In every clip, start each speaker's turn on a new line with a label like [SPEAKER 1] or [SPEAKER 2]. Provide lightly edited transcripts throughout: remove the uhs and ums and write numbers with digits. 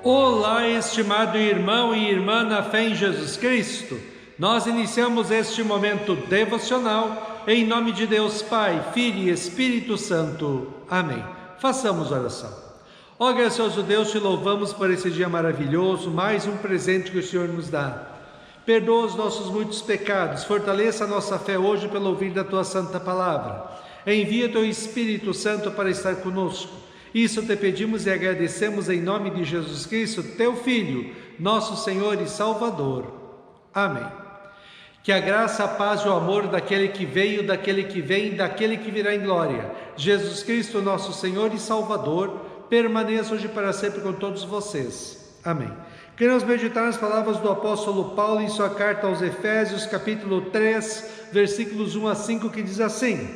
[SPEAKER 1] Olá, estimado irmão e irmã na fé em Jesus Cristo. Nós iniciamos este momento devocional em nome de Deus Pai, Filho e Espírito Santo. Amém. Façamos oração. Ó gracioso Deus, te louvamos por esse dia maravilhoso, mais um presente que o Senhor nos dá. Perdoa os nossos muitos pecados, fortaleça a nossa fé hoje pelo ouvir da Tua Santa Palavra. Envia Teu Espírito Santo para estar conosco. Isso te pedimos e agradecemos em nome de Jesus Cristo, Teu Filho, nosso Senhor e Salvador. Amém. Que a graça, a paz e o amor daquele que veio, daquele que vem, daquele que virá em glória, Jesus Cristo, nosso Senhor e Salvador, permaneça hoje para sempre com todos vocês. Amém. Queremos meditar nas palavras do apóstolo Paulo em sua carta aos Efésios, capítulo 3, versículos 1 a 5, que diz assim: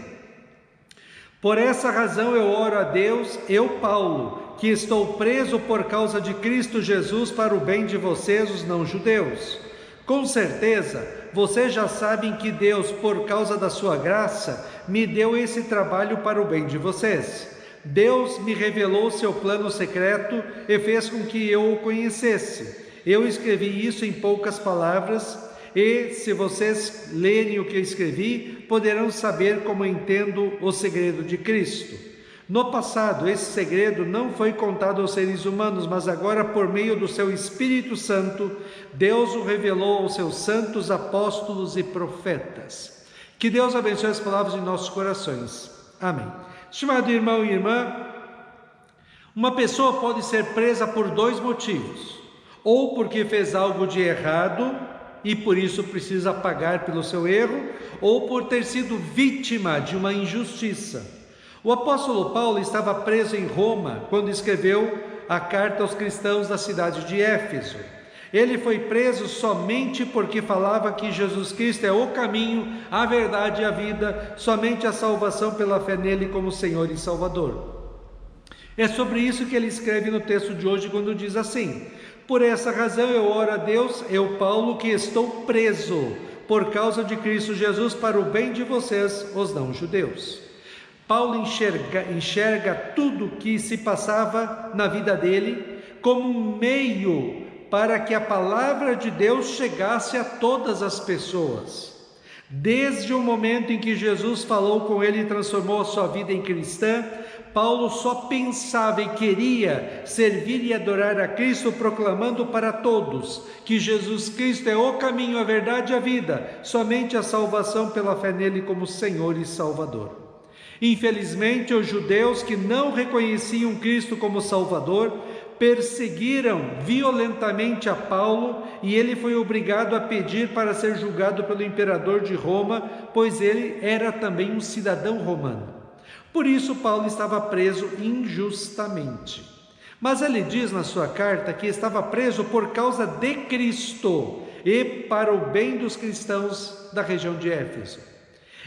[SPEAKER 1] Por essa razão eu oro a Deus, eu, Paulo, que estou preso por causa de Cristo Jesus para o bem de vocês, os não-judeus. Com certeza, vocês já sabem que Deus, por causa da sua graça, me deu esse trabalho para o bem de vocês. Deus me revelou seu plano secreto e fez com que eu o conhecesse. Eu escrevi isso em poucas palavras, e se vocês lerem o que eu escrevi, poderão saber como entendo o segredo de Cristo. No passado, esse segredo não foi contado aos seres humanos, mas agora, por meio do seu Espírito Santo, Deus o revelou aos seus santos apóstolos e profetas. Que Deus abençoe as palavras em nossos corações. Amém. Estimado irmão e irmã, uma pessoa pode ser presa por dois motivos: ou porque fez algo de errado e por isso precisa pagar pelo seu erro, ou por ter sido vítima de uma injustiça. O apóstolo Paulo estava preso em Roma quando escreveu a carta aos cristãos da cidade de Éfeso. Ele foi preso somente porque falava que Jesus Cristo é o caminho, a verdade e a vida, somente a salvação pela fé nele como Senhor e Salvador. É sobre isso que ele escreve no texto de hoje quando diz assim: Por essa razão eu oro a Deus, eu, Paulo, que estou preso por causa de Cristo Jesus para o bem de vocês, os não-judeus. Paulo enxerga tudo o que se passava na vida dele como um meio para que a palavra de Deus chegasse a todas as pessoas. Desde o momento em que Jesus falou com ele e transformou a sua vida em cristã, Paulo só pensava e queria servir e adorar a Cristo, proclamando para todos que Jesus Cristo é o caminho, a verdade e a vida, somente a salvação pela fé nele como Senhor e Salvador. Infelizmente, os judeus que não reconheciam Cristo como Salvador perseguiram violentamente a Paulo e ele foi obrigado a pedir para ser julgado pelo imperador de Roma, pois ele era também um cidadão romano. Por isso, Paulo estava preso injustamente. Mas ele diz na sua carta que estava preso por causa de Cristo e para o bem dos cristãos da região de Éfeso.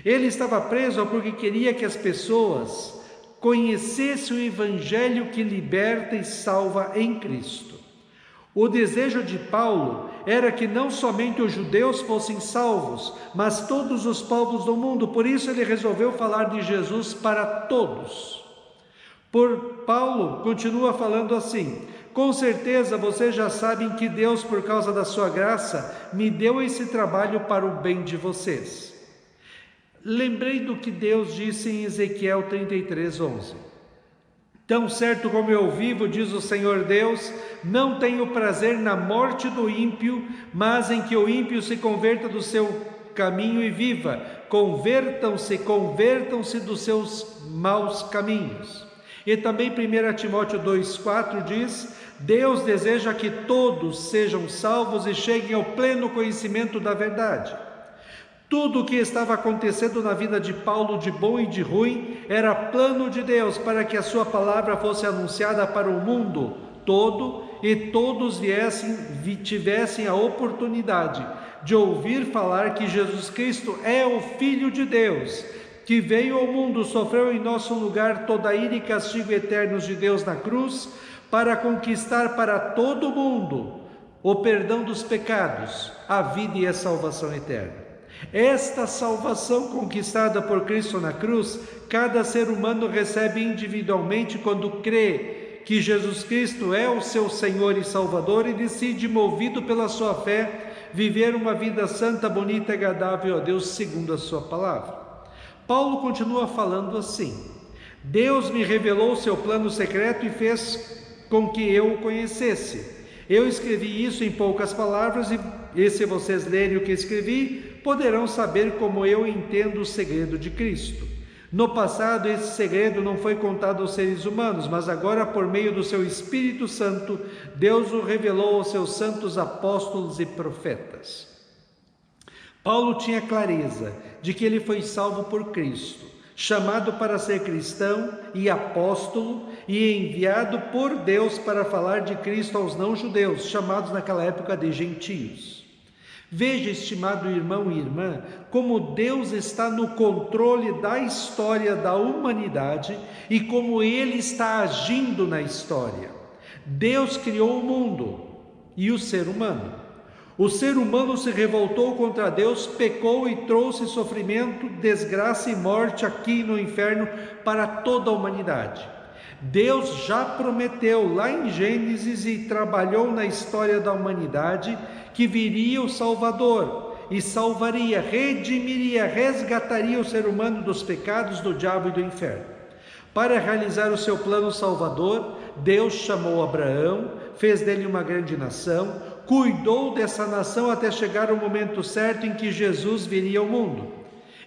[SPEAKER 1] Ele estava preso porque queria que as pessoas conhecessem o Evangelho que liberta e salva em Cristo. O desejo de Paulo era que não somente os judeus fossem salvos, mas todos os povos do mundo. Por isso ele resolveu falar de Jesus para todos. Paulo continua falando assim: Com certeza vocês já sabem que Deus, por causa da sua graça, me deu esse trabalho para o bem de vocês. Lembrei do que Deus disse em Ezequiel 33:11. Tão certo como eu vivo, diz o Senhor Deus, não tenho prazer na morte do ímpio, mas em que o ímpio se converta do seu caminho e viva. Convertam-se dos seus maus caminhos. E também 1 Timóteo 2,4 diz: Deus deseja que todos sejam salvos e cheguem ao pleno conhecimento da verdade. Tudo o que estava acontecendo na vida de Paulo, de bom e de ruim, era plano de Deus para que a sua palavra fosse anunciada para o mundo todo e todos tivessem a oportunidade de ouvir falar que Jesus Cristo é o Filho de Deus, que veio ao mundo, sofreu em nosso lugar toda a ira e castigo eternos de Deus na cruz, para conquistar para todo o mundo o perdão dos pecados, a vida e a salvação eterna. Esta salvação conquistada por Cristo na cruz, cada ser humano recebe individualmente quando crê que Jesus Cristo é o seu Senhor e Salvador e decide, movido pela sua fé, viver uma vida santa, bonita e agradável a Deus segundo a sua palavra. Paulo continua falando assim: Deus me revelou o seu plano secreto e fez com que eu o conhecesse. Eu escrevi isso em poucas palavras e se vocês lerem o que escrevi, poderão saber como eu entendo o segredo de Cristo. No passado, esse segredo não foi contado aos seres humanos, mas agora, por meio do seu Espírito Santo, Deus o revelou aos seus santos apóstolos e profetas. Paulo tinha clareza de que ele foi salvo por Cristo, chamado para ser cristão e apóstolo e enviado por Deus para falar de Cristo aos não-judeus, chamados naquela época de gentios. Veja, estimado irmão e irmã, como Deus está no controle da história da humanidade e como Ele está agindo na história. Deus criou o mundo e o ser humano. O ser humano se revoltou contra Deus, pecou e trouxe sofrimento, desgraça e morte aqui no inferno para toda a humanidade. Deus já prometeu lá em Gênesis e trabalhou na história da humanidade que viria o Salvador e salvaria, redimiria, resgataria o ser humano dos pecados do diabo e do inferno. Para realizar o seu plano salvador, Deus chamou Abraão, fez dele uma grande nação, cuidou dessa nação até chegar o momento certo em que Jesus viria ao mundo.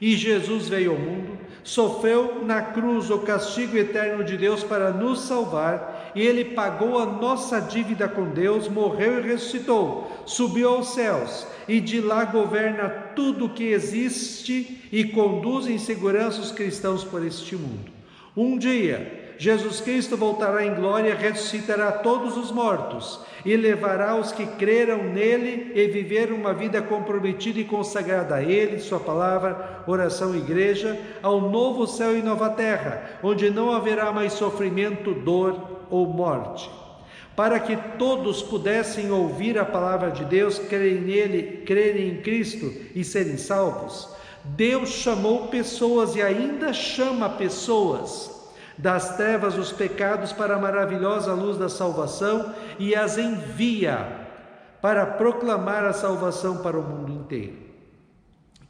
[SPEAKER 1] E Jesus veio ao mundo, sofreu na cruz o castigo eterno de Deus para nos salvar, e Ele pagou a nossa dívida com Deus, morreu e ressuscitou, subiu aos céus, e de lá governa tudo o que existe e conduz em segurança os cristãos por este mundo. Um dia, Jesus Cristo voltará em glória, ressuscitará todos os mortos e levará os que creram nele e viveram uma vida comprometida e consagrada a Ele, Sua palavra, oração e igreja, ao novo céu e nova terra, onde não haverá mais sofrimento, dor ou morte. Para que todos pudessem ouvir a palavra de Deus, crerem nele, crerem em Cristo e serem salvos, Deus chamou pessoas e ainda chama pessoas das trevas dos pecados para a maravilhosa luz da salvação e as envia para proclamar a salvação para o mundo inteiro.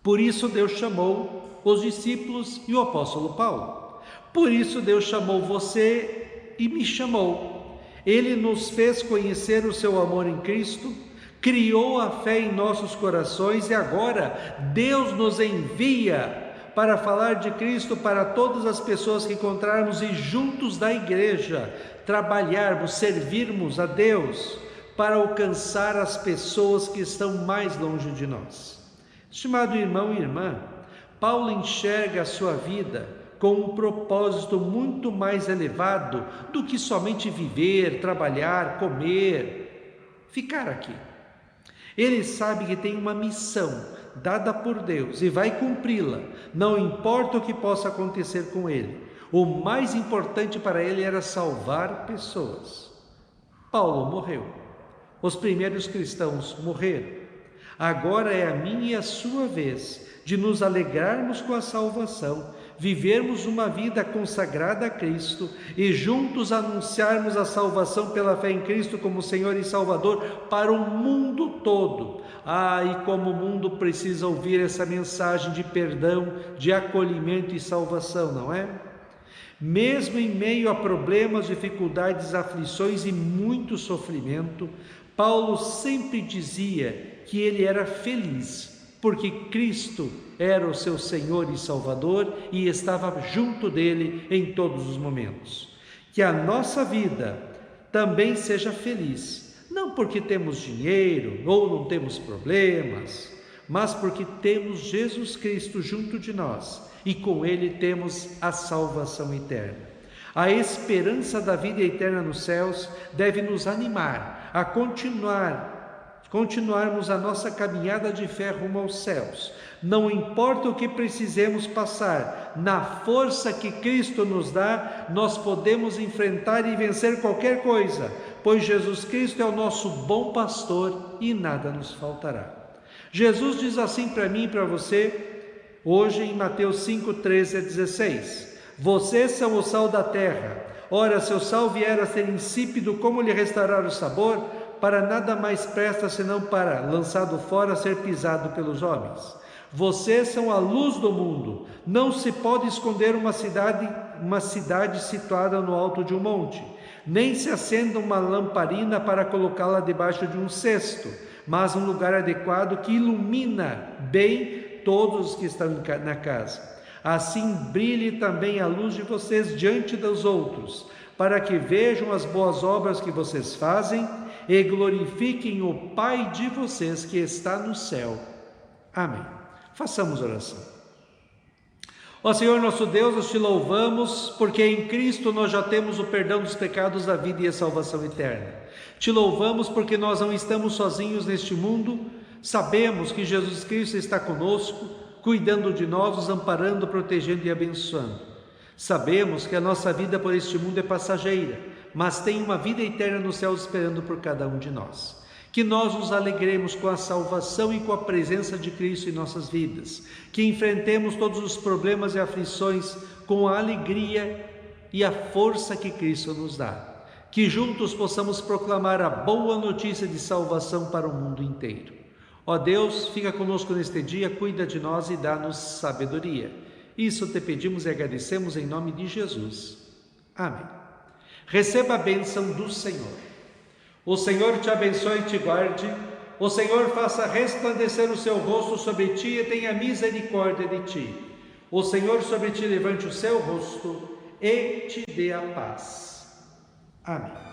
[SPEAKER 1] Por isso Deus chamou os discípulos e o apóstolo Paulo. Por isso Deus chamou você e me chamou. Ele nos fez conhecer o seu amor em Cristo, criou a fé em nossos corações e agora Deus nos envia para falar de Cristo para todas as pessoas que encontrarmos e juntos da igreja trabalharmos, servirmos a Deus para alcançar as pessoas que estão mais longe de nós. Estimado irmão e irmã, Paulo enxerga a sua vida com um propósito muito mais elevado do que somente viver, trabalhar, comer, ficar aqui. Ele sabe que tem uma missão dada por Deus e vai cumpri-la, não importa o que possa acontecer com ele. O mais importante para ele era salvar pessoas. Paulo morreu, os primeiros cristãos morreram. Agora é a minha e a sua vez de nos alegrarmos com a salvação, vivermos uma vida consagrada a Cristo e juntos anunciarmos a salvação pela fé em Cristo como Senhor e Salvador para o mundo todo. E como o mundo precisa ouvir essa mensagem de perdão, de acolhimento e salvação, não é? Mesmo em meio a problemas, dificuldades, aflições e muito sofrimento, Paulo sempre dizia que ele era feliz, porque Cristo era o seu Senhor e Salvador e estava junto dele em todos os momentos. Que a nossa vida também seja feliz, não porque temos dinheiro ou não temos problemas, mas porque temos Jesus Cristo junto de nós e com Ele temos a salvação eterna. A esperança da vida eterna nos céus deve nos animar a continuarmos a nossa caminhada de fé rumo aos céus. Não importa o que precisemos passar, na força que Cristo nos dá, nós podemos enfrentar e vencer qualquer coisa, pois Jesus Cristo é o nosso bom pastor e nada nos faltará. Jesus diz assim para mim e para você, hoje em Mateus 5, 13 a 16, vocês são o sal da terra, Ora, se o sal vier a ser insípido, como lhe restaurar o sabor? Para nada mais presta senão para, lançado fora, ser pisado pelos homens. Vocês são a luz do mundo. Não se pode esconder uma cidade situada no alto de um monte, nem se acenda uma lamparina para colocá-la debaixo de um cesto, mas um lugar adequado que ilumina bem todos os que estão na casa. Assim brilhe também a luz de vocês diante dos outros, para que vejam as boas obras que vocês fazem e glorifiquem o Pai de vocês que está no céu. Amém. Façamos oração. Ó Senhor nosso Deus, nós te louvamos, porque em Cristo nós já temos o perdão dos pecados, da vida e a salvação eterna. Te louvamos porque nós não estamos sozinhos neste mundo, sabemos que Jesus Cristo está conosco, cuidando de nós, nos amparando, protegendo e abençoando. Sabemos que a nossa vida por este mundo é passageira, mas tem uma vida eterna no céu esperando por cada um de nós. Que nós nos alegremos com a salvação e com a presença de Cristo em nossas vidas. Que enfrentemos todos os problemas e aflições com a alegria e a força que Cristo nos dá. Que juntos possamos proclamar a boa notícia de salvação para o mundo inteiro. Ó Deus, fica conosco neste dia, cuida de nós e dá-nos sabedoria. Isso te pedimos e agradecemos em nome de Jesus. Amém. Receba a bênção do Senhor. O Senhor te abençoe e te guarde. O Senhor faça resplandecer o seu rosto sobre ti e tenha misericórdia de ti. O Senhor sobre ti levante o seu rosto e te dê a paz. Amém.